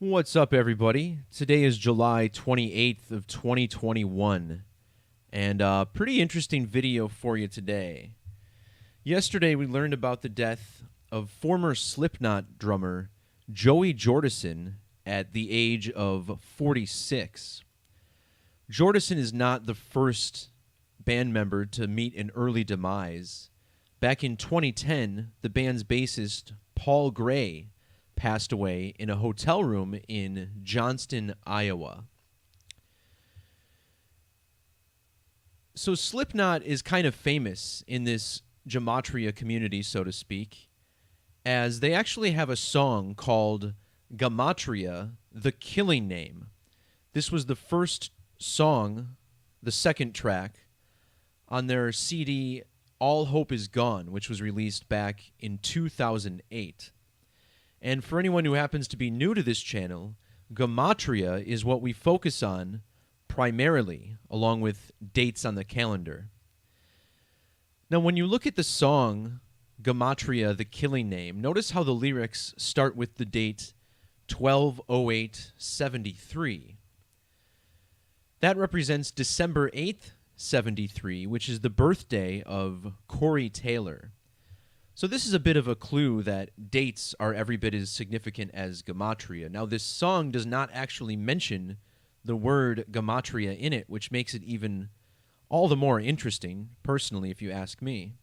What's up, everybody? Today is July 28th of 2021, and a pretty interesting video for you today. Yesterday, we learned about the death of former Slipknot drummer Joey Jordison at the age of 46. Jordison is not the first band member to meet an early demise. Back in 2010, the band's bassist, Paul Gray, passed away in a hotel room in Johnston, Iowa. So Slipknot is kind of famous in this Gematria community, so to speak, as they actually have a song called Gematria, the Killing Name. This was the first song, the second track, on their CD All Hope Is Gone, which was released back in 2008. And for anyone who happens to be new to this channel, Gematria is what we focus on primarily, along with dates on the calendar. Now, when you look at the song Gematria, the Killing Name, notice how the lyrics start with the date 12/08/73. That represents December 8th, 73, which is the birthday of Corey Taylor. So this is a bit of a clue that dates are every bit as significant as Gematria. Now, this song does not actually mention the word Gematria in it, which makes it even all the more interesting, personally, if you ask me.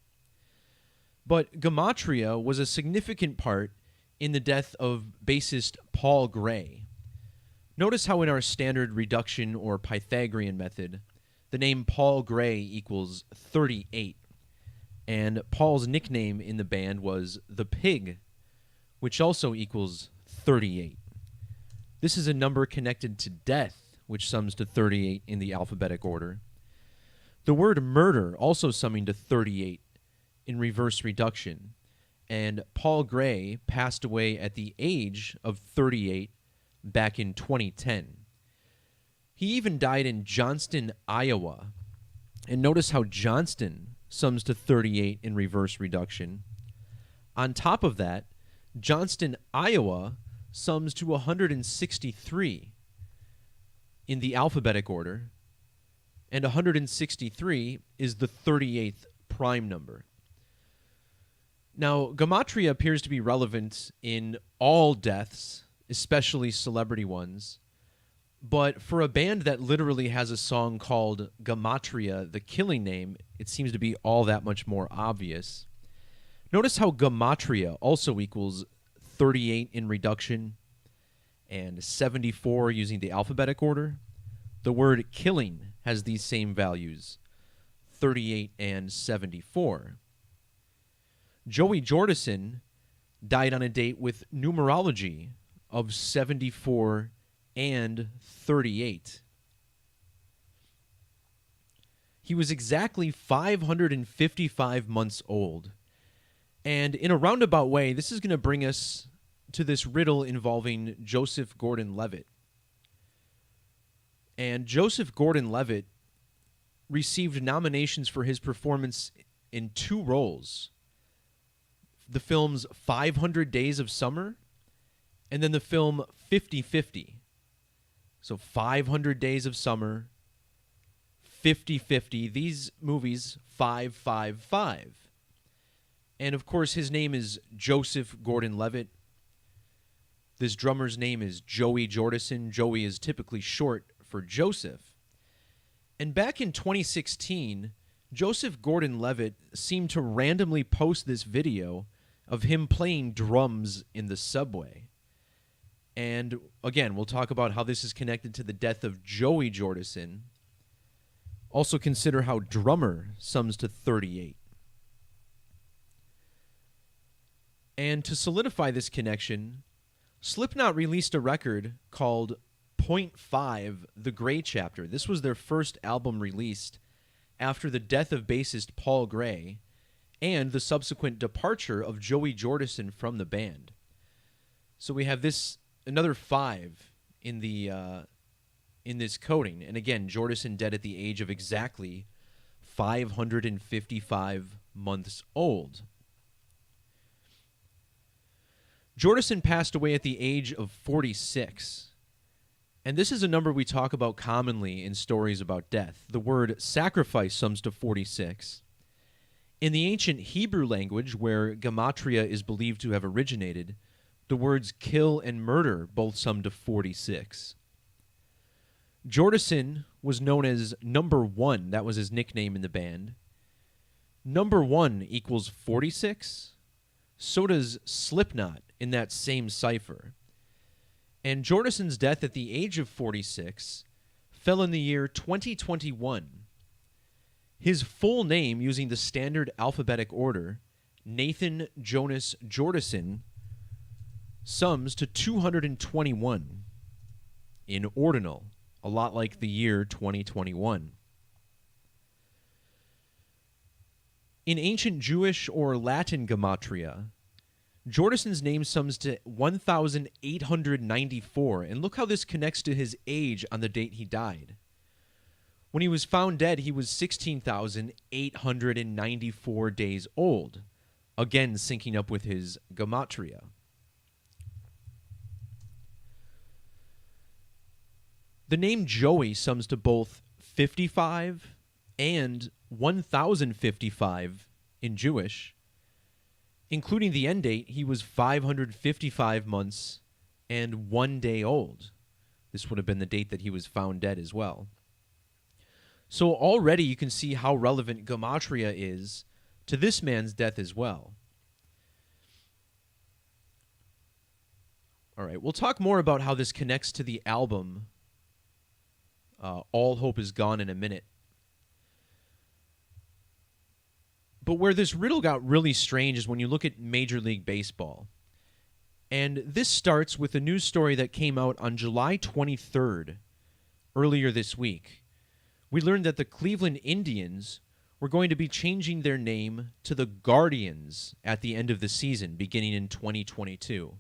But Gematria was a significant part in the death of bassist Paul Gray. Notice how in our standard reduction or Pythagorean method, the name Paul Gray equals 38. And Paul's nickname in the band was The Pig, which also equals 38. This is a number connected to death, which sums to 38 in the alphabetic order. The word murder also summing to 38 in reverse reduction, and Paul Gray passed away at the age of 38 back in 2010. He even died in Johnston, Iowa. And notice how Johnston sums to 38 in reverse reduction. On top of that, Johnston, Iowa sums to 163 in the alphabetic order, and 163 is the 38th prime number. Now, Gematria appears to be relevant in all deaths, especially celebrity ones, but for a band that literally has a song called Gematria, the Killing Name, it seems to be all that much more obvious. Notice how Gematria also equals 38 in reduction and 74 using the alphabetic order. The word killing has these same values, 38 and 74. Joey Jordison died on a date with numerology of 74 and 38. He was exactly 555 months old. And in a roundabout way, this is going to bring us to this riddle involving Joseph Gordon-Levitt. And Joseph Gordon-Levitt received nominations for his performance in two roles: the film's 500 Days of Summer and then the film 50-50. So 500 Days of Summer, 50-50, these movies 555. And of course his name is Joseph Gordon-Levitt. This drummer's name is Joey Jordison. Joey is typically short for Joseph. And back in 2016, Joseph Gordon-Levitt seemed to randomly post this video of him playing drums in the subway. And again, we'll talk about how this is connected to the death of Joey Jordison. Also consider how drummer sums to 38. And to solidify this connection, Slipknot released a record called .5, The Gray Chapter. This was their first album released after the death of bassist Paul Gray and the subsequent departure of Joey Jordison from the band. So we have another 5 in this coding. And again, Jordison dead at the age of exactly 555 months old. Jordison passed away at the age of 46. And this is a number we talk about commonly in stories about death. The word sacrifice sums to 46. In the ancient Hebrew language, where Gematria is believed to have originated, the words kill and murder both sum to 46. Jordison was known as Number One. That was his nickname in the band. Number One equals 46. So does Slipknot in that same cipher. And Jordison's death at the age of 46 fell in the year 2021. His full name, using the standard alphabetic order, Nathan Jonas Jordison, sums to 221 in ordinal, a lot like the year 2021. In ancient Jewish or Latin Gematria, Jordison's name sums to 1,894, and look how this connects to his age on the date he died. When he was found dead, he was 16,894 days old, again syncing up with his Gematria. The name Joey sums to both 55 and 1,055 in Jewish. Including the end date, he was 555 months and 1 day old. This would have been the date that he was found dead as well. So already you can see how relevant Gematria is to this man's death as well. All right, we'll talk more about how this connects to the album All Hope Is Gone in a minute. But where this riddle got really strange is when you look at Major League Baseball. And this starts with a news story that came out on July 23rd, earlier this week. We learned that the Cleveland Indians were going to be changing their name to the Guardians at the end of the season, beginning in 2022.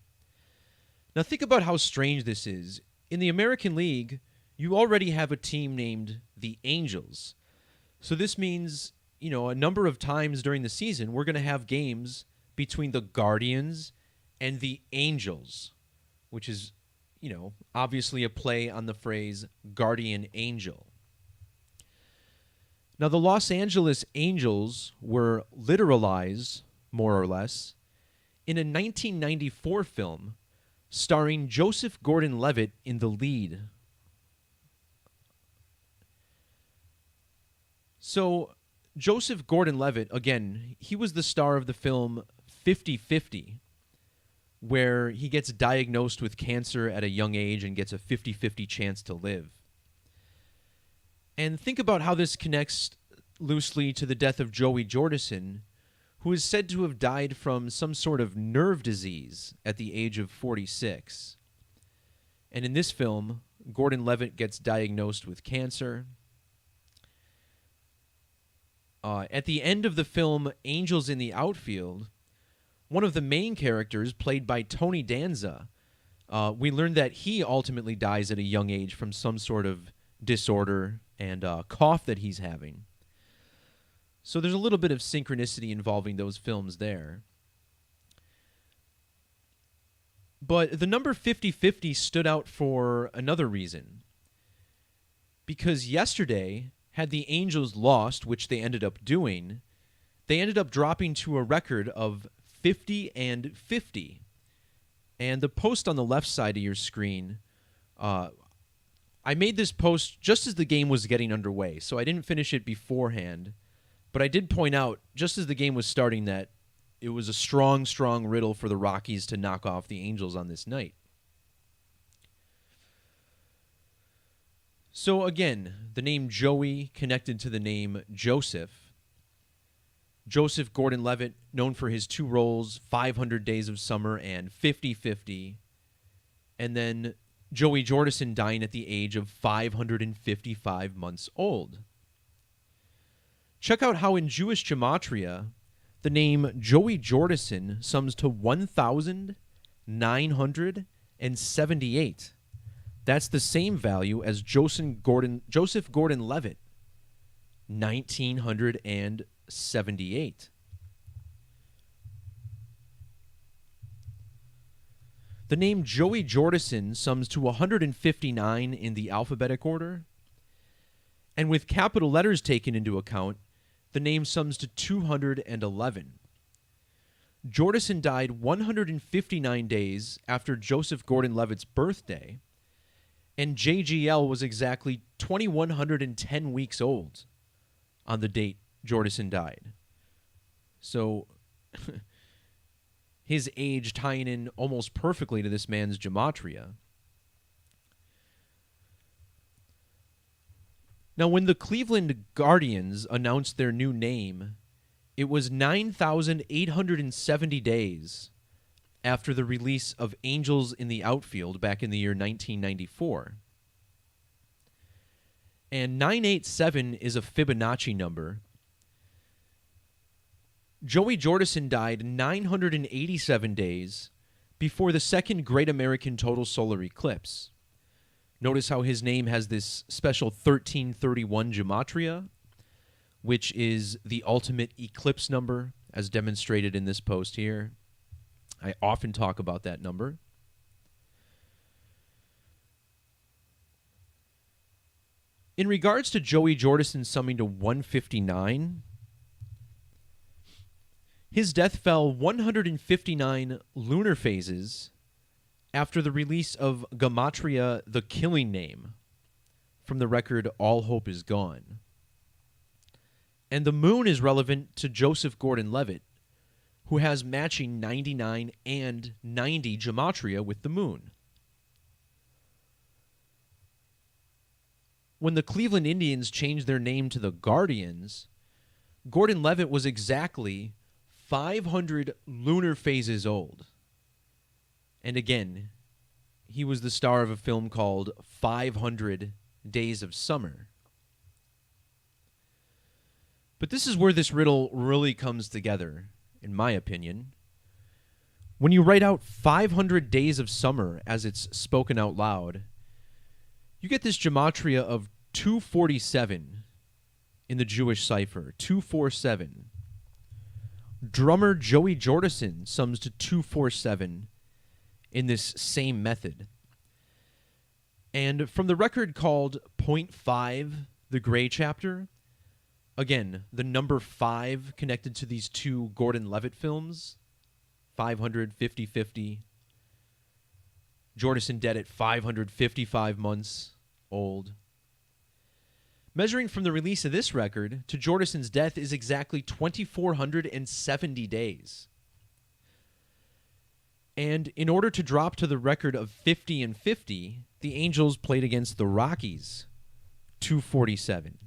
Now think about how strange this is. In the American League, you already have a team named the Angels. So this means, you know, a number of times during the season, we're going to have games between the Guardians and the Angels, which is, you know, obviously a play on the phrase guardian angel. Now, the Los Angeles Angels were literalized, more or less, in a 1994 film starring Joseph Gordon-Levitt in the lead. So, Joseph Gordon-Levitt, again, he was the star of the film 50-50, where he gets diagnosed with cancer at a young age and gets a 50-50 chance to live. And think about how this connects loosely to the death of Joey Jordison, who is said to have died from some sort of nerve disease at the age of 46. And in this film, Gordon-Levitt gets diagnosed with cancer. At the end of the film Angels in the Outfield, one of the main characters, played by Tony Danza, we learned that he ultimately dies at a young age from some sort of disorder and cough that he's having. So there's a little bit of synchronicity involving those films there. But the number 50-50 stood out for another reason. Because yesterday, had the Angels lost, which they ended up doing, they ended up dropping to a record of 50-50. And the post on the left side of your screen, I made this post just as the game was getting underway, so I didn't finish it beforehand. But I did point out, just as the game was starting, that it was a strong, strong riddle for the Rockies to knock off the Angels on this night. So again, the name Joey connected to the name Joseph. Joseph Gordon-Levitt, known for his two roles, 500 Days of Summer and 50-50. And then Joey Jordison dying at the age of 555 months old. Check out how in Jewish Gematria, the name Joey Jordison sums to 1,978. That's the same value as Joseph Gordon-Levitt, 1,978. The name Joey Jordison sums to 159 in the alphabetic order, and with capital letters taken into account, the name sums to 211. Jordison died 159 days after Joseph Gordon-Levitt's birthday, and JGL was exactly 2,110 weeks old on the date Jordison died. So his age tying in almost perfectly to this man's Gematria. Now, when the Cleveland Guardians announced their new name, it was 9,870 days after the release of Angels in the Outfield back in the year 1994. And 987 is a Fibonacci number. Joey Jordison died 987 days before the second Great American Total Solar Eclipse. Notice how his name has this special 1331 Gematria, which is the ultimate eclipse number, as demonstrated in this post here. I often talk about that number. In regards to Joey Jordison summing to 159, his death fell 159 lunar phases after the release of Gematria, the Killing Name, from the record All Hope Is Gone. And the moon is relevant to Joseph Gordon-Levitt, who has matching 99 and 90 Gematria with the moon. When the Cleveland Indians changed their name to the Guardians, Gordon-Levitt was exactly 500 lunar phases old. And again, he was the star of a film called 500 Days of Summer. But this is where this riddle really comes together, in my opinion. When you write out 500 Days of Summer as it's spoken out loud, you get this gematria of 247 in the Jewish cipher, 247. Drummer Joey Jordison sums to 247 in this same method. And from the record called .5, the Gray Chapter, again, the number 5 connected to these two Gordon-Levitt films, 500, 50, 50. Jordison dead at 555 months old. Measuring from the release of this record to Jordison's death is exactly 2,470 days. And in order to drop to the record of 50 and 50, the Angels played against the Rockies, 247.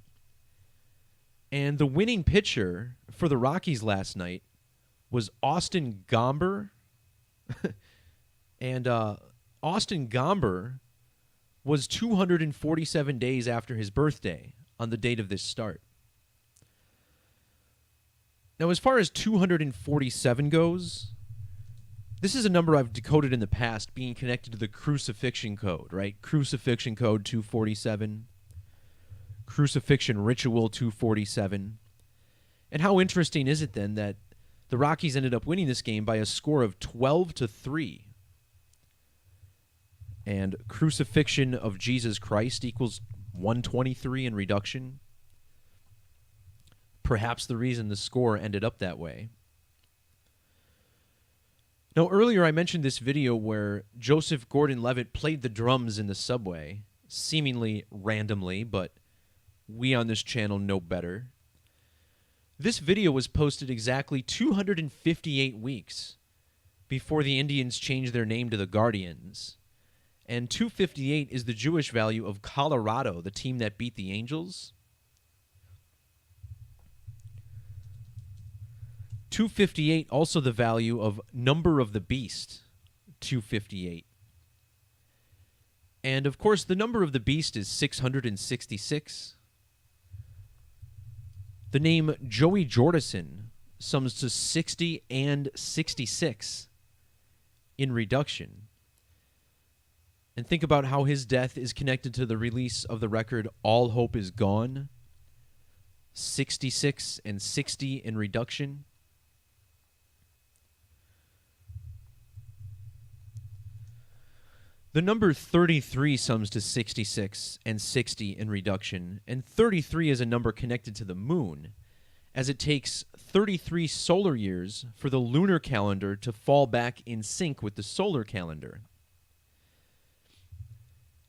And the winning pitcher for the Rockies last night was Austin Gomber. And Austin Gomber was 247 days after his birthday on the date of this start. Now, as far as 247 goes, this is a number I've decoded in the past being connected to the crucifixion code, right? Crucifixion code 247. Crucifixion ritual 247. And how interesting is it then that the Rockies ended up winning this game by a score of 12-3? And crucifixion of Jesus Christ equals 123 in reduction. Perhaps the reason the score ended up that way. Now, earlier I mentioned this video where Joseph Gordon-Levitt played the drums in the subway, seemingly randomly, but we on this channel know better. This video was posted exactly 258 weeks before the Indians changed their name to the Guardians. And 258 is the Jewish value of Colorado, the team that beat the Angels. 258 also the value of Number of the Beast, 258. And of course, the number of the beast is 666. The name Joey Jordison sums to 60 and 66 in reduction. And think about how his death is connected to the release of the record All Hope Is Gone. 66 and 60 in reduction. The number 33 sums to 66 and 60 in reduction, and 33 is a number connected to the moon, as it takes 33 solar years for the lunar calendar to fall back in sync with the solar calendar.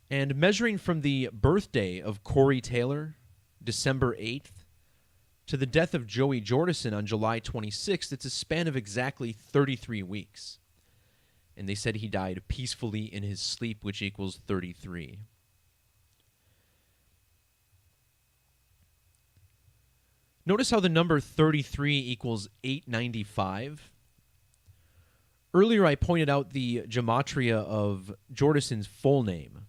And measuring from the birthday of Corey Taylor, December 8th, to the death of Joey Jordison on July 26th, it's a span of exactly 33 weeks. And they said he died peacefully in his sleep, which equals 33. Notice how the number 33 equals 895. Earlier I pointed out the gematria of Jordison's full name,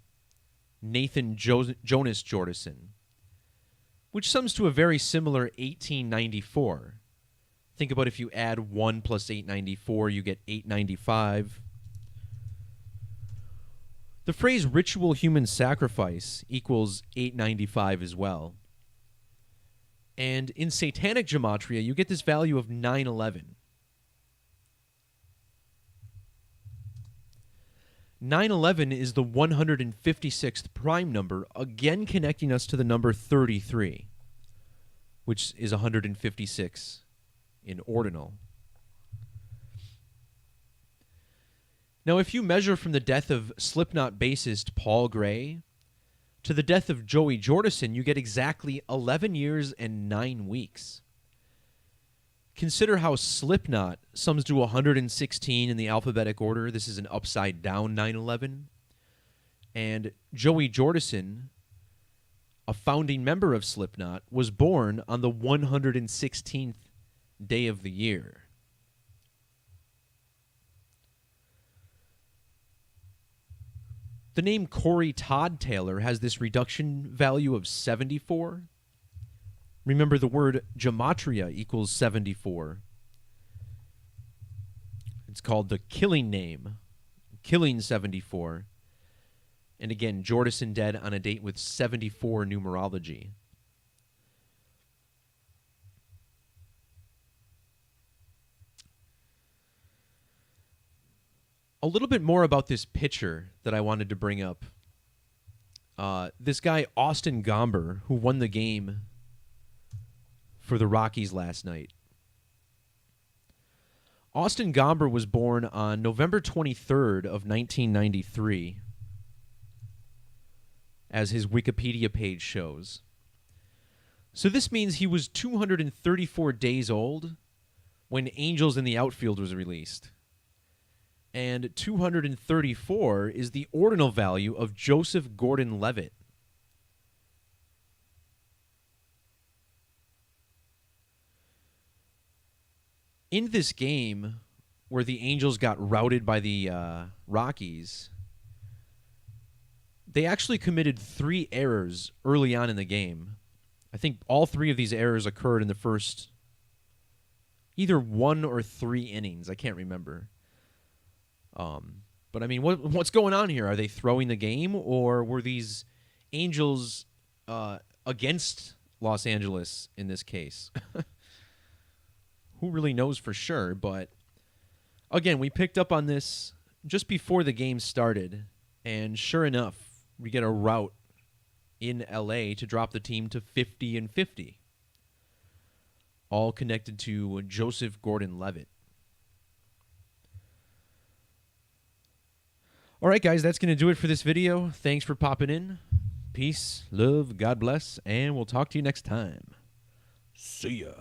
Nathan Jonas Jordison, which sums to a very similar 1894. Think about if you add 1 plus 894, you get 895. The phrase ritual human sacrifice equals 895 as well. And in satanic gematria, you get this value of 911. 911 is the 156th prime number, again connecting us to the number 33, which is 156 in ordinal. Now, if you measure from the death of Slipknot bassist Paul Gray to the death of Joey Jordison, you get exactly 11 years and 9 weeks. Consider how Slipknot sums to 116 in the alphabetic order. This is an upside-down 911. And Joey Jordison, a founding member of Slipknot, was born on the 116th day of the year. The name Corey Todd Taylor has this reduction value of 74. Remember, the word gematria equals 74. It's called the killing name, killing 74. And again, Jordison dead on a date with 74 numerology. A little bit more about this pitcher that I wanted to bring up. This guy, Austin Gomber, who won the game for the Rockies last night. Austin Gomber was born on November 23rd of 1993, as his Wikipedia page shows. So this means he was 234 days old when Angels in the Outfield was released. And 234 is the ordinal value of Joseph Gordon-Levitt. In this game, where the Angels got routed by the Rockies, they actually committed 3 errors early on in the game. I think all 3 of these errors occurred in the first either 1 or 3 innings. I can't remember. But I mean, what's going on here? Are they throwing the game, or were these Angels against Los Angeles in this case? Who really knows for sure? But again, we picked up on this just before the game started, and sure enough, we get a rout in LA to drop the team to 50-50. All connected to Joseph Gordon-Levitt. All right, guys, that's going to do it for this video. Thanks for popping in. Peace, love, God bless, and we'll talk to you next time. See ya.